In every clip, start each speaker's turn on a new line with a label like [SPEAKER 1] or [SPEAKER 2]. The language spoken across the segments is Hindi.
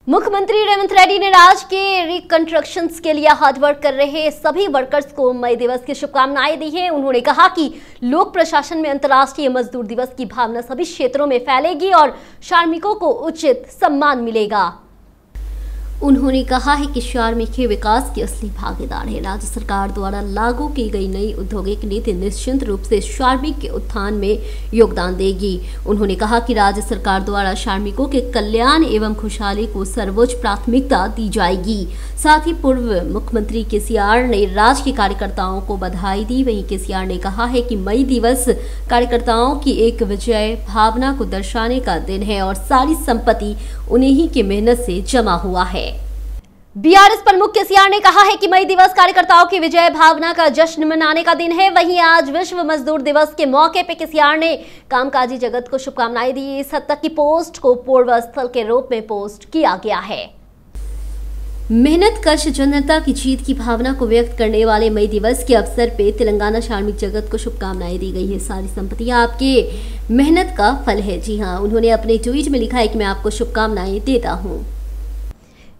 [SPEAKER 1] मुख्यमंत्री रेवंत रेड्डी ने राज्य के रिकंस्ट्रक्शन के लिए हार्ड वर्क कर रहे सभी वर्कर्स को मई दिवस की शुभकामनाएं दी हैं। उन्होंने कहा कि लोक प्रशासन में अंतर्राष्ट्रीय मजदूर दिवस की भावना सभी क्षेत्रों में फैलेगी और श्रमिकों को उचित सम्मान मिलेगा। उन्होंने कहा है कि श्रमिक के विकास की असली भागीदार है। राज्य सरकार द्वारा लागू की गई नई औद्योगिक नीति निश्चित रूप से श्रमिक के उत्थान में योगदान देगी। उन्होंने कहा कि राज्य सरकार द्वारा श्रमिकों के कल्याण एवं खुशहाली को सर्वोच्च प्राथमिकता दी जाएगी। साथ ही पूर्व मुख्यमंत्री केसीआर ने राज्य के कार्यकर्ताओं को बधाई दी। वहीं केसीआर ने कहा है कि मई दिवस कार्यकर्ताओं की एक विजय भावना को दर्शाने का दिन है और सारी संपत्ति उन्हीं की मेहनत से जमा हुआ है। बीआरएस प्रमुख केसीआर ने कहा है कि मई दिवस कार्यकर्ताओं की विजय भावना का जश्न मनाने का दिन है। वहीं आज विश्व मजदूर दिवस के मौके पर केसीआर ने कामकाजी जगत को शुभकामनाएं दी। इस हद तक की पोस्ट को पूर्व स्थल के रूप में पोस्ट किया गया है। मेहनत कश जनता की जीत की भावना को व्यक्त करने वाले मई दिवस के अवसर पे तेलंगाना श्रमिक जगत को शुभकामनाएं दी गई है। सारी संपत्ति आपके मेहनत का फल है। जी हाँ, उन्होंने अपने ट्वीट में लिखा है कि मैं आपको शुभकामनाएं देता हूँ।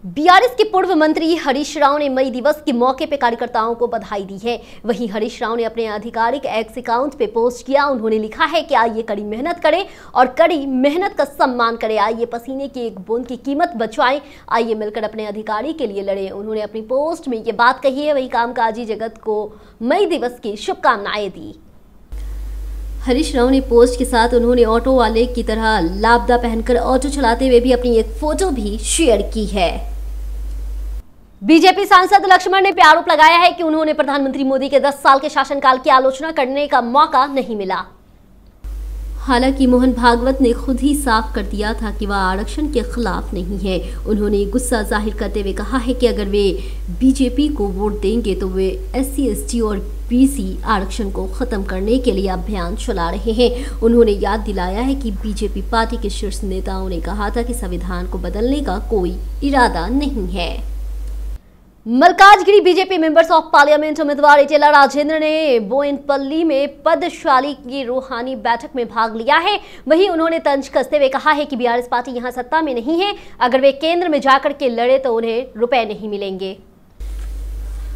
[SPEAKER 1] बीआरएस के पूर्व मंत्री हरीश राव ने मई दिवस के मौके पर कार्यकर्ताओं को बधाई दी है। वहीं हरीश राव ने अपने आधिकारिक एक्स अकाउंट पे पोस्ट किया। उन्होंने लिखा है कि आइए कड़ी मेहनत करें और कड़ी मेहनत का सम्मान करें। आइए पसीने की एक बूंद की कीमत बचाएं। आइए मिलकर अपने अधिकारी के लिए लड़ें। उन्होंने अपनी पोस्ट में ये बात कही है। वहीं कामकाजी जगत को मई दिवस की शुभकामनाएं दी। हरीश राव ने पोस्ट के साथ उन्होंने ऑटो वाले की तरह लापदा पहनकर ऑटो चलाते हुए भी अपनी एक फोटो भी शेयर की है। बीजेपी सांसद लक्ष्मण ने आरोप लगाया है कि उन्होंने प्रधानमंत्री मोदी के 10 साल के शासनकाल की आलोचना करने का मौका नहीं मिला। हालांकि मोहन भागवत ने खुद ही साफ कर दिया था कि वह आरक्षण के खिलाफ नहीं है। उन्होंने गुस्सा जाहिर करते हुए कहा है कि अगर वे बीजेपी को वोट देंगे तो वे SC ST और BC आरक्षण को खत्म करने के लिए अभियान चला रहे हैं। उन्होंने याद दिलाया है कि बीजेपी पार्टी के शीर्ष नेताओं ने कहा था कि संविधान को बदलने का कोई इरादा नहीं है। Malkajgiri BJP members of parliament उम्मीदवार इटेला राजेंद्र ने बोयनपल्ली में पद्मशाली की रूहानी बैठक में भाग लिया है। वहीं उन्होंने तंज कसते हुए कहा है कि बीआरएस पार्टी यहां सत्ता में नहीं है। अगर वे केंद्र में जाकर के लड़े तो उन्हें रुपए नहीं मिलेंगे।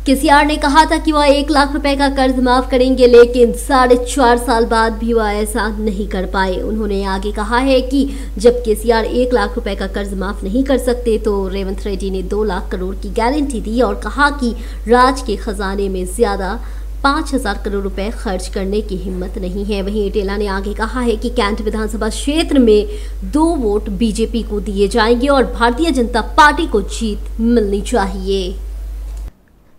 [SPEAKER 1] केसीआर ने कहा था कि वह 1 लाख रुपए का कर्ज माफ करेंगे, लेकिन 4.5 साल बाद भी वह ऐसा नहीं कर पाए। उन्होंने आगे कहा है कि जब केसीआर 1 लाख रुपए का कर्ज माफ नहीं कर सकते तो रेवंत रेड्डी ने 2 लाख करोड़ की गारंटी दी और कहा कि राज्य के खजाने में ज्यादा 5,000 करोड़ रुपए खर्च करने की हिम्मत नहीं है। वहीं इटेला ने आगे कहा है कि कैंट विधानसभा क्षेत्र में 2 वोट बीजेपी को दिए जाएंगे और भारतीय जनता पार्टी को जीत मिलनी चाहिए।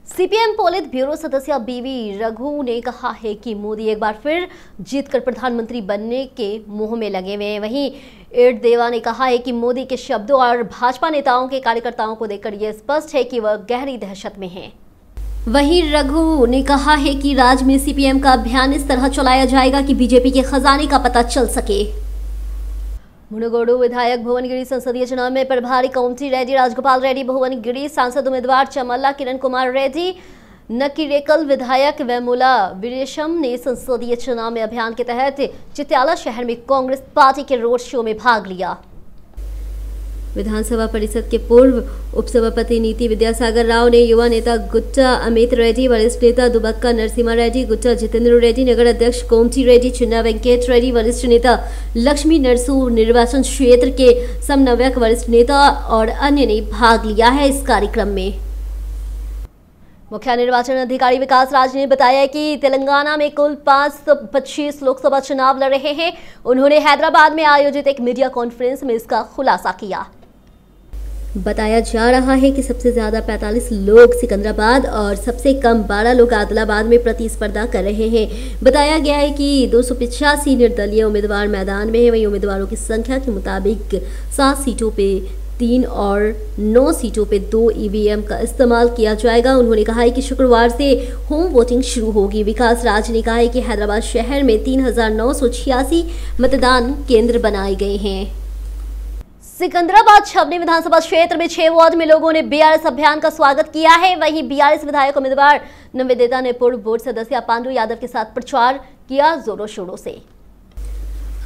[SPEAKER 1] सीपीएम पोलित ब्यूरो सदस्य बीवी रघु ने कहा है कि मोदी एक बार फिर जीतकर प्रधानमंत्री बनने के मोह में लगे हुए हैं। वहीं एड देवा ने कहा है कि मोदी के शब्दों और भाजपा नेताओं के कार्यकर्ताओं को देखकर यह स्पष्ट है कि वह गहरी दहशत में हैं। वहीं रघु ने कहा है कि राज्य में सीपीएम का अभियान इस तरह चलाया जाएगा कि बीजेपी के खजाने का पता चल सके। मुनगोडु विधायक भुवनगिरी संसदीय चुनाव में प्रभारी कोमटी रेड्डी राजगोपाल रेड्डी, भुवनगिरी सांसद उम्मीदवार चमल्ला किरण कुमार रेड्डी, नकीरेकल विधायक वेमुला वीरेशम ने संसदीय चुनाव में अभियान के तहत चित्याला शहर में कांग्रेस पार्टी के रोड शो में भाग लिया। विधानसभा परिषद के पूर्व उपसभापति नीति विद्यासागर राव ने युवा नेता गुट्टा अमित रेड्डी, वरिष्ठ नेता दुबक्का नरसिम्हा रेड्डी, गुट्टा जितेंद्र रेड्डी, नगर अध्यक्ष कोमटी रेड्डी, चिन्ना वेंकट रेड्डी, वरिष्ठ नेता लक्ष्मी नरसू निर्वाचन क्षेत्र के समन्वयक वरिष्ठ नेता और अन्य ने भाग लिया है। इस कार्यक्रम में मुख्य निर्वाचन अधिकारी विकास राज ने बताया कि तेलंगाना में कुल 525 लोकसभा चुनाव लड़ रहे हैं। उन्होंने हैदराबाद में आयोजित एक मीडिया कॉन्फ्रेंस में इसका खुलासा किया। बताया जा रहा है कि सबसे ज्यादा 45 लोग सिकंदराबाद और सबसे कम 12 लोग आदिलाबाद में प्रतिस्पर्धा कर रहे हैं। बताया गया है कि 285 निर्दलीय उम्मीदवार मैदान में है। वहीं उम्मीदवारों की संख्या के मुताबिक 7 सीटों पे 3 और 9 सीटों पे 2 EVM का इस्तेमाल किया जाएगा। उन्होंने कहा है कि शुक्रवार से होम वोटिंग शुरू होगी। विकास राज ने कहा है कि हैदराबाद शहर में 3,986 मतदान केंद्र बनाए गए हैं। सिकंदराबाद छावनी विधानसभा क्षेत्र में 6 वार्ड में लोगों ने बीआरएस अभियान का स्वागत किया है। वहीं बीआरएस विधायक उम्मीदवार नवेदिता ने पूर्व बोर्ड सदस्य पांडु यादव के साथ प्रचार किया जोरों शोरों से।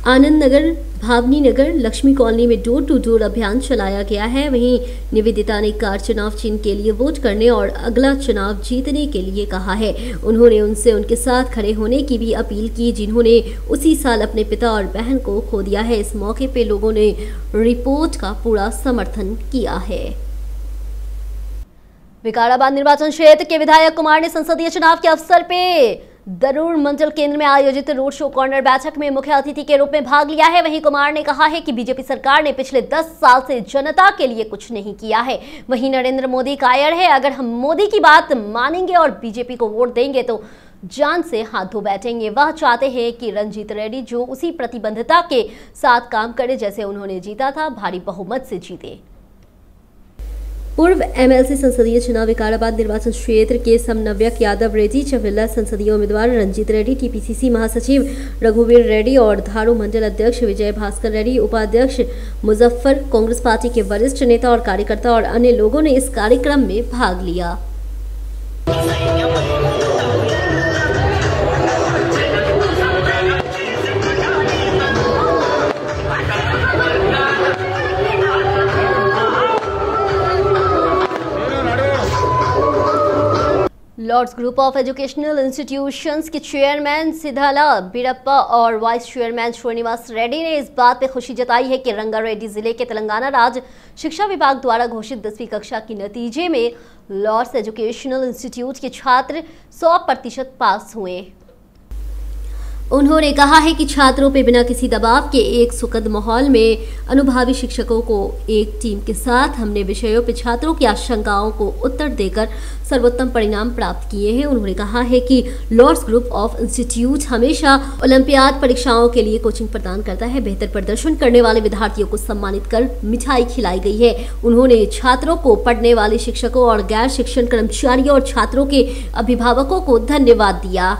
[SPEAKER 1] आनंद नगर, भावनी नगर, लक्ष्मी कॉलोनी में डोर टू डोर अभियान चलाया गया है। वहीं निवेदिता ने कार चुनाव चिन्ह के लिए वोट करने और अगला चुनाव जीतने के लिए कहा है। उन्होंने उनसे उनके साथ खड़े होने की भी अपील की, जिन्होंने उसी साल अपने पिता और बहन को खो दिया है। इस मौके पे लोगों ने रिपोर्ट का पूरा समर्थन किया है। विकाराबाद निर्वाचन क्षेत्र के विधायक कुमार ने संसदीय चुनाव के अवसर पे दरूर मंडल केंद्र में आयोजित रोड शो कॉर्नर बैठक में मुख्य अतिथि के रूप में भाग लिया है। वहीं कुमार ने कहा है कि बीजेपी सरकार ने पिछले 10 साल से जनता के लिए कुछ नहीं किया है। वहीं नरेंद्र मोदी कायर है, अगर हम मोदी की बात मानेंगे और बीजेपी को वोट देंगे तो जान से हाथ धो बैठेंगे। वह चाहते हैं कि रणजीत रेड्डी जो उसी प्रतिबद्धता के साथ काम करे जैसे उन्होंने जीता था, भारी बहुमत से जीते। पूर्व एमएलसी संसदीय चुनाव विकाराबाद निर्वाचन क्षेत्र के समन्वयक यादव रेड्डी, चविल्ला संसदीय उम्मीदवार रंजीत रेड्डी, टीपीसीसी महासचिव रघुवीर रेड्डी और धारू मंडल अध्यक्ष विजय भास्कर रेड्डी, उपाध्यक्ष मुजफ्फर, कांग्रेस पार्टी के वरिष्ठ नेता और कार्यकर्ता और अन्य लोगों ने इस कार्यक्रम में भाग लिया। Lords group of educational institutions के चेयरमैन सिद्धाला बीरप्पा और वाइस चेयरमैन श्रीनिवास रेड्डी ने इस बात पर खुशी जताई है कि रंगारेड्डी जिले के तेलंगाना राज्य शिक्षा विभाग द्वारा घोषित 10वीं कक्षा के नतीजे में लॉर्ड्स एजुकेशनल इंस्टीट्यूट के छात्र 100% पास हुए। उन्होंने कहा है कि छात्रों पर बिना किसी दबाव के एक सुखद माहौल में अनुभवी शिक्षकों को एक टीम के साथ हमने विषयों पर छात्रों की आशंकाओं को उत्तर देकर सर्वोत्तम परिणाम प्राप्त किए हैं। उन्होंने कहा है कि लॉर्ड्स ग्रुप ऑफ इंस्टीट्यूट हमेशा ओलंपियाड परीक्षाओं के लिए कोचिंग प्रदान करता है। बेहतर प्रदर्शन करने वाले विद्यार्थियों को सम्मानित कर मिठाई खिलाई गई है। उन्होंने छात्रों को, पढ़ने वाले शिक्षकों और गैर शिक्षण कर्मचारियों और छात्रों के अभिभावकों को धन्यवाद दिया।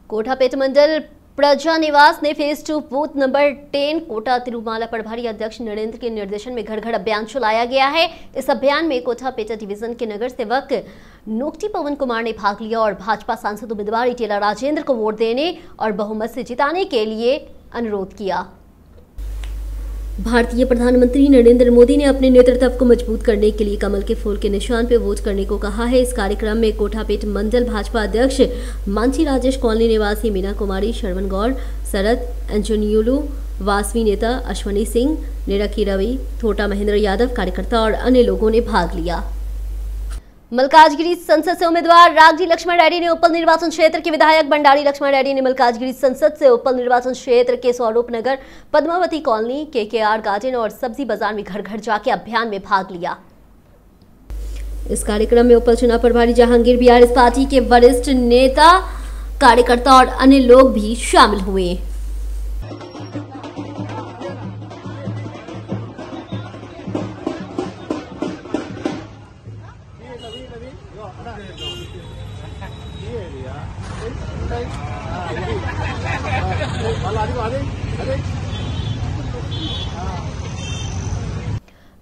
[SPEAKER 1] कोठापेट मंडल प्रजा निवास ने phase 2 booth number 10 Kota Tirumala प्रभारी अध्यक्ष नरेंद्र के निर्देशन में घर घर अभियान चलाया गया है। इस अभियान में कोठापेट डिवीजन के नगर सेवक नोक्टी पवन कुमार ने भाग लिया और भाजपा सांसद उम्मीदवार इटेला राजेंद्र को वोट देने और बहुमत से जिताने के लिए अनुरोध किया। भारतीय प्रधानमंत्री नरेंद्र मोदी ने अपने नेतृत्व को मजबूत करने के लिए कमल के फूल के निशान पर वोट करने को कहा है। इस कार्यक्रम में कोठापेट मंडल भाजपा अध्यक्ष मांझी राजेश, कॉलोनी निवासी मीना कुमारी, श्रवण गौड़, शरद एंजोनियोलू, वासवी नेता अश्वनी सिंह, निरकी रवि, थोटा महेंद्र यादव, कार्यकर्ता और अन्य लोगों ने भाग लिया। मलकाजगिरी संसद से उम्मीदवार रागजी लक्ष्मण रेड्डी ने उपल निर्वाचन क्षेत्र के विधायक भंडारी लक्ष्मण रेड्डी ने मलकाजगिरी संसद से उपल निर्वाचन क्षेत्र के स्वरूप नगर, पद्मावती कॉलोनी, केकेआर गार्डन और सब्जी बाजार में घर घर जाके अभियान में भाग लिया। इस कार्यक्रम में उपल चुनाव प्रभारी जहांगीर बीआरएस पार्टी के वरिष्ठ नेता, कार्यकर्ता और अन्य लोग भी शामिल हुए।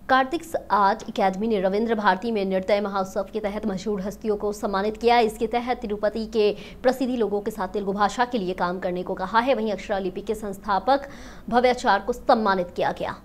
[SPEAKER 1] कार्तिक आर्ट एकेडमी ने रविंद्र भारती में नृत्य महोत्सव के तहत मशहूर हस्तियों को सम्मानित किया। इसके तहत तिरुपति के प्रसिद्ध लोगों के साथ तेलुगु भाषा के लिए काम करने को कहा है। वहीं अक्षरा लिपि के संस्थापक भव्याचार्य को सम्मानित किया गया।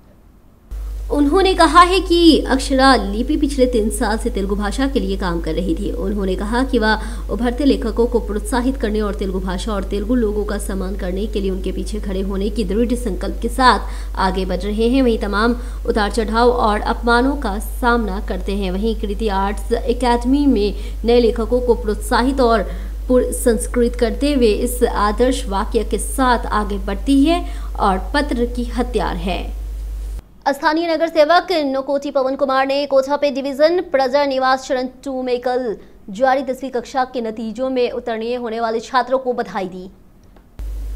[SPEAKER 1] उन्होंने कहा है कि अक्षरा लिपि पिछले 3 साल से तेलुगु भाषा के लिए काम कर रही थी। उन्होंने कहा कि वह उभरते लेखकों को प्रोत्साहित करने और तेलुगु भाषा और तेलुगु लोगों का सम्मान करने के लिए उनके पीछे खड़े होने की दृढ़ संकल्प के साथ आगे बढ़ रहे हैं। वहीं तमाम उतार चढ़ाव और अपमानों का सामना करते हैं। वहीं कृति आर्ट्स एकेडमी में नए लेखकों को प्रोत्साहित और पुरस्कृत करते हुए इस आदर्श वाक्य के साथ आगे बढ़ती है और पत्र की हथियार है। स्थानीय नगर सेवक नोकोटी पवन कुमार ने कोठापेट डिवीजन प्रजा निवास चरण 2 में कल जारी 10वीं कक्षा के नतीजों में उत्तीर्ण होने वाले छात्रों को बधाई दी।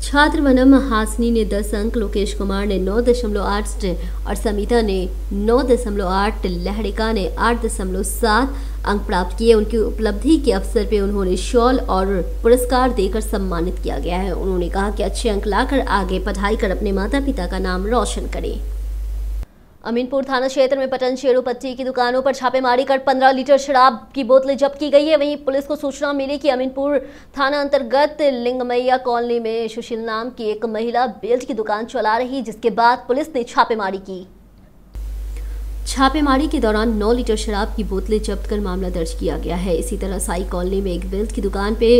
[SPEAKER 1] छात्र वनम हासनी ने 10 अंक, लोकेश कुमार ने 9.8 और समिता ने 9.8, लहड़िका ने 8.7 अंक प्राप्त किए। उनकी उपलब्धि के अवसर पर उन्होंने शॉल और पुरस्कार देकर सम्मानित किया गया है। उन्होंने कहा कि अच्छे अंक लाकर आगे पढ़ाई कर अपने माता पिता का नाम रोशन करें। अमीनपुर थाना क्षेत्र में पटन शेरोपट्टी की दुकानों पर छापेमारी कर 15 लीटर शराब की बोतलें जब्त की गई है। वहीं पुलिस को सूचना मिली कि अमीनपुर थाना अंतर्गत लिंगमैया कॉलोनी में सुशील नाम की एक महिला बेल्ट की दुकान चला रही, जिसके बाद पुलिस ने छापेमारी की। छापेमारी के दौरान 9 लीटर शराब की बोतलें जब्त कर मामला दर्ज किया गया है। इसी तरह साई कॉलोनी में एक बेल्ट की दुकान पे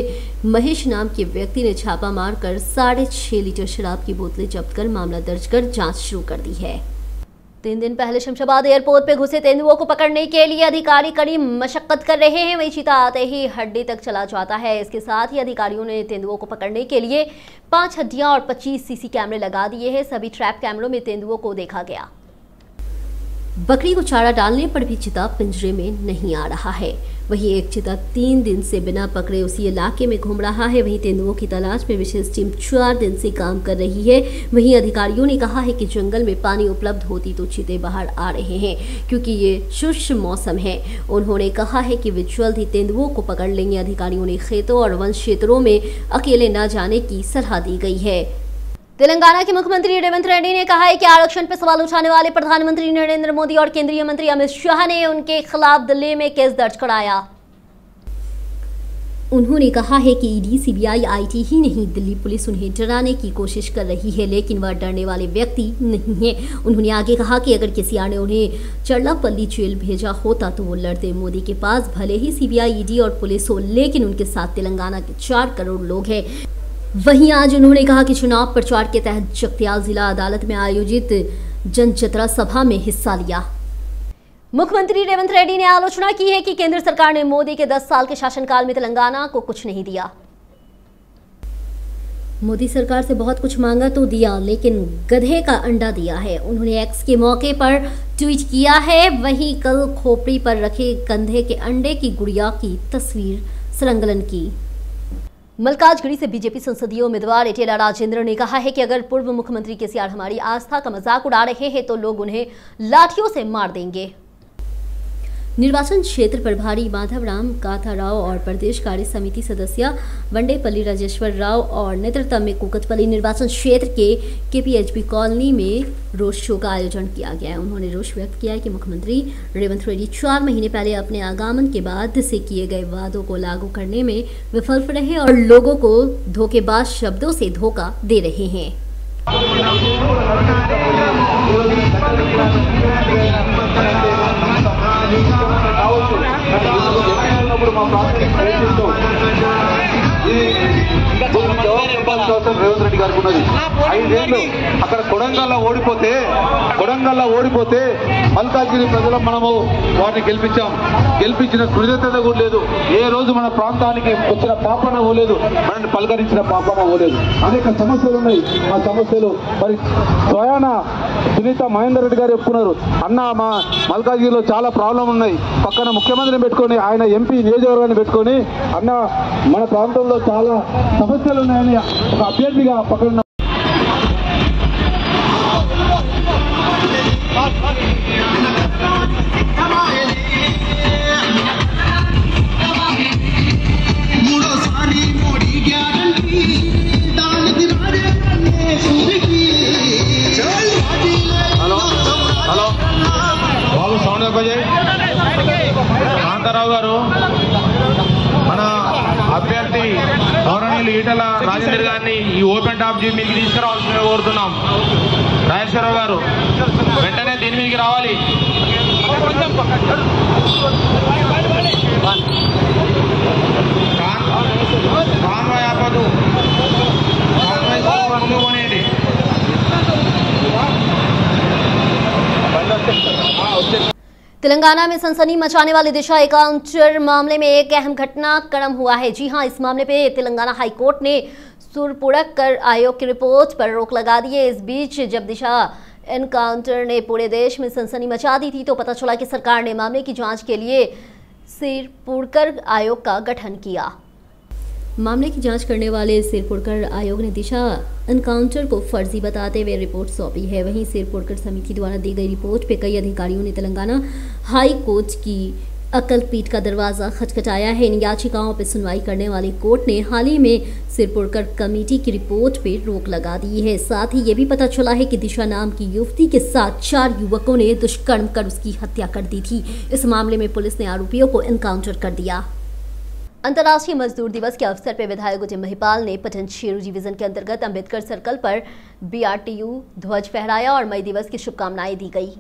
[SPEAKER 1] महेश नाम के व्यक्ति ने छापा मारकर 6.5 लीटर शराब की बोतलें जब्त कर मामला दर्ज कर जांच शुरू कर दी है। 3 दिन पहले शमशाबाद एयरपोर्ट पे घुसे तेंदुओं को पकड़ने के लिए अधिकारी कड़ी मशक्कत कर रहे हैं। वही चीता आते ही हड्डी तक चला जाता है। इसके साथ ही अधिकारियों ने तेंदुओं को पकड़ने के लिए 5 हड्डियां और 25 सीसी कैमरे लगा दिए हैं। सभी ट्रैप कैमरों में तेंदुओं को देखा गया। बकरी को चारा डालने पर भी चिता पिंजरे में नहीं आ रहा है। वहीं एक चिता 3 दिन से बिना पकड़े उसी इलाके में घूम रहा है। वहीं तेंदुओं की तलाश में विशेष टीम 4 दिन से काम कर रही है। वहीं अधिकारियों ने कहा है कि जंगल में पानी उपलब्ध होती तो चीते बाहर आ रहे हैं, क्योंकि ये शुष्क मौसम है। उन्होंने कहा है कि वे जल्द ही तेंदुओं को पकड़ लेंगे। अधिकारियों ने खेतों और वन क्षेत्रों में अकेले न जाने की सलाह दी गई है। तेलंगाना के मुख्यमंत्री रेवंत रेड्डी ने कहा है कि आरक्षण पर सवाल उठाने वाले प्रधानमंत्री नरेंद्र मोदी और केंद्रीय मंत्री अमित शाह ने उनके खिलाफ दिल्ली में केस दर्ज कराया। उन्होंने कहा है कि ईडी, सीबीआई, आईटी ही नहीं, दिल्ली पुलिस उन्हें डराने की कोशिश कर रही है, लेकिन वह डरने वाले व्यक्ति नहीं है। उन्होंने आगे कहा कि अगर केसीआर ने उन्हें चरलापल्ली जेल भेजा होता तो वो लड़ते। मोदी के पास भले ही सीबीआई, ईडी और पुलिस हो, लेकिन उनके साथ तेलंगाना के 4 करोड़ लोग हैं। वहीं आज उन्होंने कहा कि चुनाव प्रचार के तहत जगत्याल जिला अदालत में आयोजित जनचतरा सभा में हिस्सा लिया। मुख्यमंत्री रेवंत रेड्डी ने आलोचना की है कि केंद्र सरकार ने मोदी के 10 साल के शासनकाल में तेलंगाना को कुछ नहीं दिया। मोदी सरकार से बहुत कुछ मांगा तो दिया, लेकिन गधे का अंडा दिया है। उन्होंने एक्स के मौके पर ट्वीट किया है। वहीं कल खोपड़ी पर रखे कंधे के अंडे की गुड़िया की तस्वीर संलग्न की। मल्काजगिरी से बीजेपी संसदीय उम्मीदवार एटेला राजेंद्र ने कहा है कि अगर पूर्व मुख्यमंत्री केसीआर हमारी आस्था का मजाक उड़ा रहे हैं तो लोग उन्हें लाठियों से मार देंगे। निर्वाचन क्षेत्र प्रभारी माधवराम काथाराव और प्रदेश कार्य समिति सदस्य वंडेपल्ली राजेश्वर राव और नेतृत्व में कुकटपल्ली निर्वाचन क्षेत्र के केपीएचबी कॉलोनी में रोड शो का आयोजन किया गया है। उन्होंने रोष व्यक्त किया है कि मुख्यमंत्री रेवंत रेड्डी 4 महीने पहले अपने आगमन के बाद से किए गए वादों को लागू करने में विफल रहे और लोगों को धोखेबाज शब्दों से धोखा दे रहे हैं।
[SPEAKER 2] రేవంత్ రెడ్డి గారికి ఉన్నది 5 ఏళ్ళు అక్కడ కొడంగల్లో ఓడిపోతే మల్కాజ్గిరి ప్రజలు మనము వారిని గెలిపించిన కృతజ్ఞత కూడా లేదు। ఏ రోజు మన ప్రాంతానికి వచ్చిన పాపన పోలేదు, మనల్ని పలకరించిన పాపన పోలేదు। అనేక సమస్యలు ఉన్నాయి। ఆ సమస్యలు మరి స్వయాన సునీత మహేందర్ రెడ్డి గారు చెప్పుకున్నారు, అన్న మా మల్కాజ్గిరిలో చాలా ప్రాబ్లం ఉన్నాయి, పక్కన ముఖ్యమంత్రిని పెట్టుకొని ఆయన ఎంపీ నియోజకవర్గాన్ని పెట్టుకొని అన్న మన ప్రాంతంలో చాలా సమస్యలు ఉన్నాయని ఒక అభ్యర్థిగా పక్కన కాంతారావు గారు మన అభ్యర్థి గౌరవనీయులు ఈటెల రాజేందర్ గారిని ఈ ఓపెన్ టాప్ జీ మీకు తీసుకురావాల్సిందిగా కోరుతున్నాం। రాజేశ్వరరావు గారు వెంటనే దీని మీదకి రావాలి। కాన్వాయ్ ఆపదు, ముందు పోనీయండి।
[SPEAKER 1] तेलंगाना में सनसनी मचाने वाले दिशा एनकाउंटर मामले में एक अहम घटनाक्रम हुआ है। जी हां, इस मामले पे तेलंगाना हाईकोर्ट ने सुरपुरकर आयोग की रिपोर्ट पर रोक लगा दी है। इस बीच जब दिशा एनकाउंटर ने पूरे देश में सनसनी मचा दी थी तो पता चला कि सरकार ने मामले की जांच के लिए सिरपुरकर आयोग का गठन किया। मामले की जांच करने वाले सिरपुरकर आयोग ने दिशा एनकाउंटर को फर्जी बताते हुए रिपोर्ट सौंपी है। वहीं सिरपुरकर समिति द्वारा दी गई रिपोर्ट पे कई अधिकारियों ने तेलंगाना हाई कोर्ट की अकलपीठ का दरवाजा खटखटाया है। इन याचिकाओं पर सुनवाई करने वाली कोर्ट ने हाल ही में सिरपुरकर कमेटी की रिपोर्ट पे रोक लगा दी है। साथ ही ये भी पता चला है कि दिशा नाम की युवती के साथ 4 युवकों ने दुष्कर्म कर उसकी हत्या कर दी थी। इस मामले में पुलिस ने आरोपियों को एनकाउंटर कर दिया। अंतर्राष्ट्रीय मजदूर दिवस के अवसर पर विधायक उदय महिपाल ने पटनचेरू डिवीजन के अंतर्गत अंबेडकर सर्कल पर BRTU ध्वज फहराया और मई दिवस की शुभकामनाएं दी गई।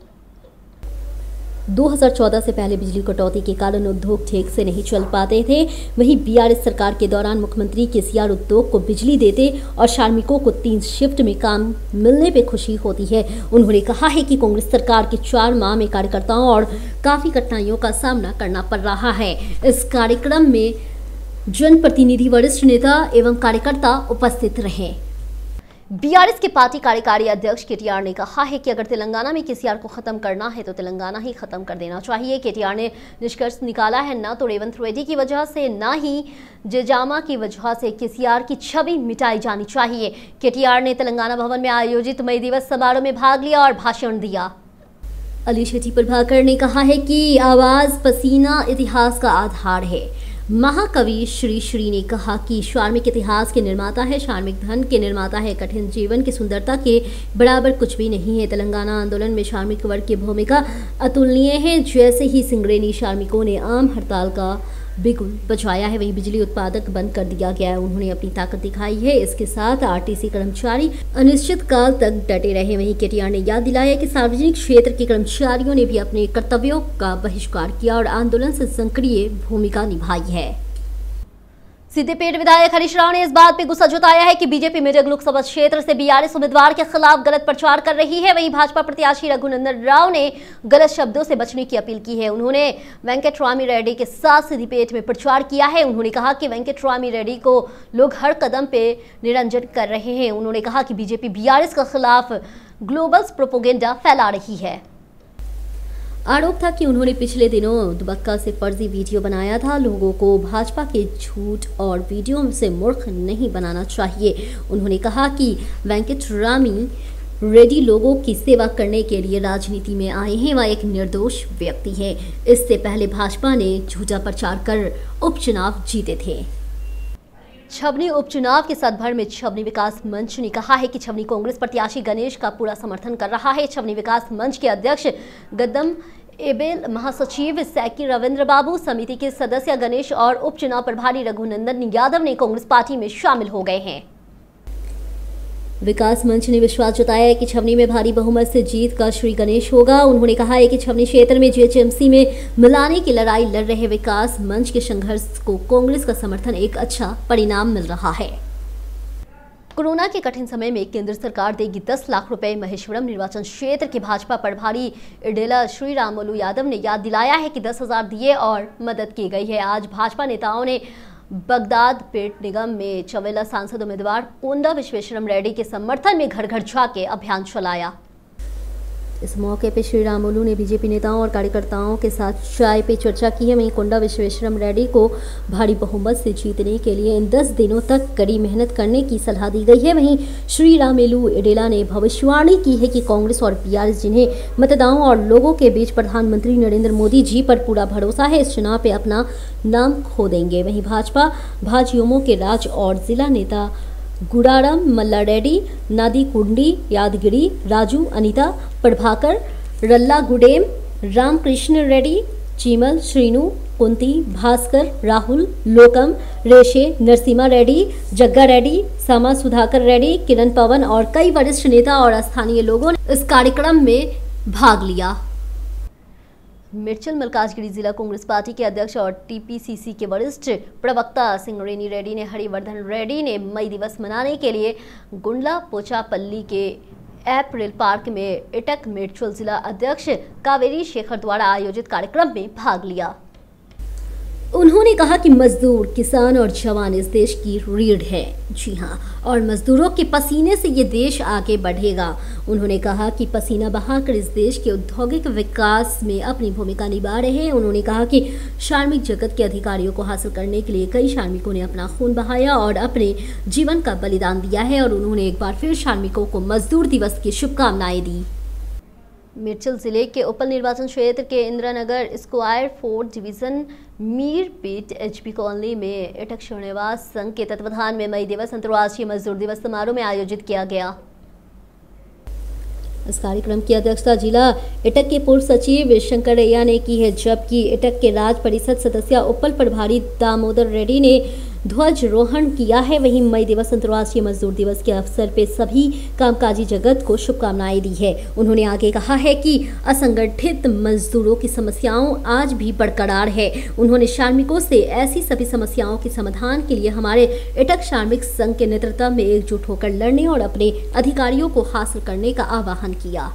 [SPEAKER 1] 2014 से पहले बिजली कटौती के कारण उद्योग ठीक से नहीं चल पाते थे। वहीं BRS सरकार के दौरान मुख्यमंत्री KCR उद्योग को बिजली देते और श्रमिकों को 3 शिफ्ट में काम मिलने पे खुशी होती है। उन्होंने कहा है कि कांग्रेस सरकार के 4 माह में कार्यकर्ताओं और काफी कठिनाइयों का सामना करना पड़ रहा है। इस कार्यक्रम में जनप्रतिनिधि, वरिष्ठ नेता एवं कार्यकर्ता उपस्थित रहे। BRS के पार्टी कार्यकारी अध्यक्ष KTR ने कहा है कि अगर तेलंगाना में KCR को खत्म करना है तो तेलंगाना ही खत्म कर देना चाहिए। KTR ने निष्कर्ष निकाला है न तो रेवंत रेड्डी की वजह से न ही जेजामा की वजह से KCR की छवि मिटाई जानी चाहिए। KTR ने तेलंगाना भवन में आयोजित मई दिवस समारोह में भाग लिया और भाषण दिया। अली शेट्टी प्रभाकर ने कहा है कि आवाज पसीना इतिहास का आधार है। महाकवि श्री श्री ने कहा कि श्रमिक इतिहास के निर्माता है, श्रमिक धन के निर्माता है, कठिन जीवन की सुंदरता के बराबर कुछ भी नहीं है। तेलंगाना आंदोलन में श्रमिक वर्ग की भूमिका अतुलनीय है। जैसे ही सिंगरेनी श्रमिकों ने आम हड़ताल का बिगुल बजाया है, वहीं बिजली उत्पादक बंद कर दिया गया है। उन्होंने अपनी ताकत दिखाई है। इसके साथ RTC कर्मचारी अनिश्चित काल तक डटे रहे। वहीं KTR ने याद दिलाया कि सार्वजनिक क्षेत्र के कर्मचारियों ने भी अपने कर्तव्यों का बहिष्कार किया और आंदोलन से सक्रिय भूमिका निभाई है। सिद्दीपेट विधायक हरीश राव ने इस बात पे गुस्सा जताया है कि बीजेपी मेरठ लोकसभा क्षेत्र से BRS उम्मीदवार के खिलाफ गलत प्रचार कर रही है। वहीं भाजपा प्रत्याशी रघुनंदन राव ने गलत शब्दों से बचने की अपील की है। उन्होंने वेंकटरामी रेड्डी के साथ सिद्दीपेट में प्रचार किया है। उन्होंने कहा कि वेंकटरामी रेड्डी को लोग हर कदम पे निरंजन कर रहे हैं। उन्होंने कहा कि बीजेपी BRS के खिलाफ ग्लोबल प्रोपेगेंडा फैला रही है। आरोप था कि उन्होंने पिछले दिनों दुबक्का से फर्जी वीडियो बनाया था। लोगों को भाजपा के झूठ और वीडियो से मूर्ख नहीं बनाना चाहिए। उन्होंने कहा कि वेंकटरामी रेड्डी लोगों की सेवा करने के लिए राजनीति में आए हैं। वह एक निर्दोष व्यक्ति है। इससे पहले भाजपा ने झूठा प्रचार कर उपचुनाव जीते थे। छबनी उपचुनाव के संदर्भ में छबनी विकास मंच ने कहा है कि छबनी कांग्रेस प्रत्याशी गणेश का पूरा समर्थन कर रहा है। छबनी विकास मंच के अध्यक्ष गद्दम एबेल, महासचिव सैकी रविंद्र बाबू, समिति के सदस्य गणेश और उपचुनाव प्रभारी रघुनंदन यादव ने कांग्रेस पार्टी में शामिल हो गए हैं। विकास मंच ने विश्वास जताया है कि छबनी में भारी बहुमत से जीत का श्री गणेश होगा। उन्होंने कहा है कि छबनी क्षेत्र में GHMC में मिलाने की लड़ाई लड़ रहे विकास मंच के संघर्ष को कांग्रेस का समर्थन एक अच्छा परिणाम मिल रहा है। कोरोना के कठिन समय में केंद्र सरकार देगी 10 लाख रुपए। महेश्वरम निर्वाचन क्षेत्र के भाजपा प्रभारी इडेला श्री रामुलु यादव ने याद दिलाया है कि 10,000 दिए और मदद की गई है। आज भाजपा नेताओं ने बगदाद पेट निगम में चवेला सांसद उम्मीदवार कोंडा विश्वेश्वरम रेड्डी के समर्थन में घर घर जाके अभियान चलाया। इस मौके पे श्री रामुलु ने बीजेपी नेताओं और कार्यकर्ताओं के साथ चाय पे चर्चा की है। वहीं कोंडा विश्वेश्वरम रेड्डी को भारी बहुमत से जीतने के लिए इन 10 दिनों तक कड़ी मेहनत करने की सलाह दी गई है। वहीं श्री रामुलु इडेला ने भविष्यवाणी की है कि कांग्रेस और BRS जिन्हें मतदाताओं और लोगों के बीच प्रधानमंत्री नरेंद्र मोदी जी पर पूरा भरोसा है, इस चुनाव पे अपना नाम खो देंगे। वहीं भाजपा भाजयुमो के राज और जिला नेता गुडारम मल्लारेड्डी, नादी कुंडी, यादगिरी, राजू, अनीता, प्रभाकर, रल्ला गुडेम, रामकृष्ण रेड्डी, चीमल, श्रीनु, कुंती, भास्कर, राहुल, लोकम, रेशे, नरसिम्हा रेड्डी, जग्गा रेड्डी, समा सुधाकर रेड्डी, किरण पवन और कई वरिष्ठ नेता और स्थानीय लोगों ने इस कार्यक्रम में भाग लिया। मिर्चल मलकाजगिरी जिला कांग्रेस पार्टी के अध्यक्ष और TPCC के वरिष्ठ प्रवक्ता सिंगरेनी रेड्डी ने हरिवर्धन रेड्डी ने मई दिवस मनाने के लिए गुंडला पोचापल्ली के एप्रिल पार्क में इटक मिर्चल जिला अध्यक्ष कावेरी शेखर द्वारा आयोजित कार्यक्रम में भाग लिया। उन्होंने कहा कि मजदूर, किसान और जवान इस देश की रीढ़ है। जी हाँ, और मजदूरों के पसीने से ये देश आगे बढ़ेगा। उन्होंने कहा कि पसीना बहाकर इस देश के औद्योगिक विकास में अपनी भूमिका निभा रहे हैं। उन्होंने कहा कि श्रमिक जगत के अधिकारियों को हासिल करने के लिए कई श्रमिकों ने अपना खून बहाया और अपने जीवन का बलिदान दिया है। और उन्होंने एक बार फिर श्रमिकों को मजदूर दिवस की शुभकामनाएं दी। मिर्चिल जिले के उपल निर्वाचन क्षेत्र के Indiranagar square 4 division Meerpet HP colony में एटक श्रीनिवास संघ के तत्वाधान में मई दिवस अंतर्राष्ट्रीय मजदूर दिवस समारोह में आयोजित किया गया। इस कार्यक्रम की अध्यक्षता जिला एटक के पूर्व सचिव शंकरैया ने की है, जबकि एटक के राज्य परिषद सदस्य उपल प्रभारी दामोदर रेड्डी ने ध्वजारोहण किया है। वहीं मई दिवस अंतर्राष्ट्रीय मजदूर दिवस के अवसर पर सभी कामकाजी जगत को शुभकामनाएं दी है। उन्होंने आगे कहा है कि असंगठित मजदूरों की समस्याओं आज भी बरकरार है। उन्होंने श्रमिकों से ऐसी सभी समस्याओं के समाधान के लिए हमारे एटक श्रमिक संघ के नेतृत्व में एकजुट होकर लड़ने और अपने अधिकारियों को हासिल करने का आह्वान किया।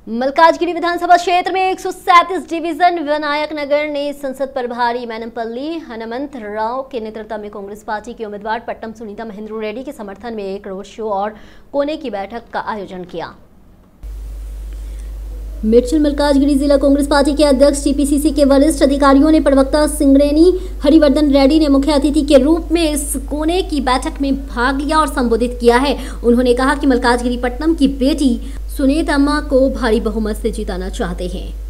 [SPEAKER 1] मल्काजगिरी विधानसभा क्षेत्र में 137 डिवीजन विनायक नगर ने संसद प्रभारी मैनमपल्ली हनुमंत राव के नेतृत्व में कांग्रेस पार्टी के उम्मीदवार पट्टम सुनीता महेंद्र रेड्डी के समर्थन में एक रोड शो और कोने की बैठक का आयोजन किया। मिर्चिल मल्काजगिरी जिला कांग्रेस पार्टी के अध्यक्ष टीपीसीसी के वरिष्ठ अधिकारियों ने प्रवक्ता सिंगरेनी हरिवर्धन रेड्डी ने मुख्य अतिथि के रूप में इस कोने की बैठक में भाग लिया और संबोधित किया है। उन्होंने कहा कि मल्काजगिरी पट्टनम की बेटी सुनीता अम्मा को भारी बहुमत से जिताना चाहते हैं।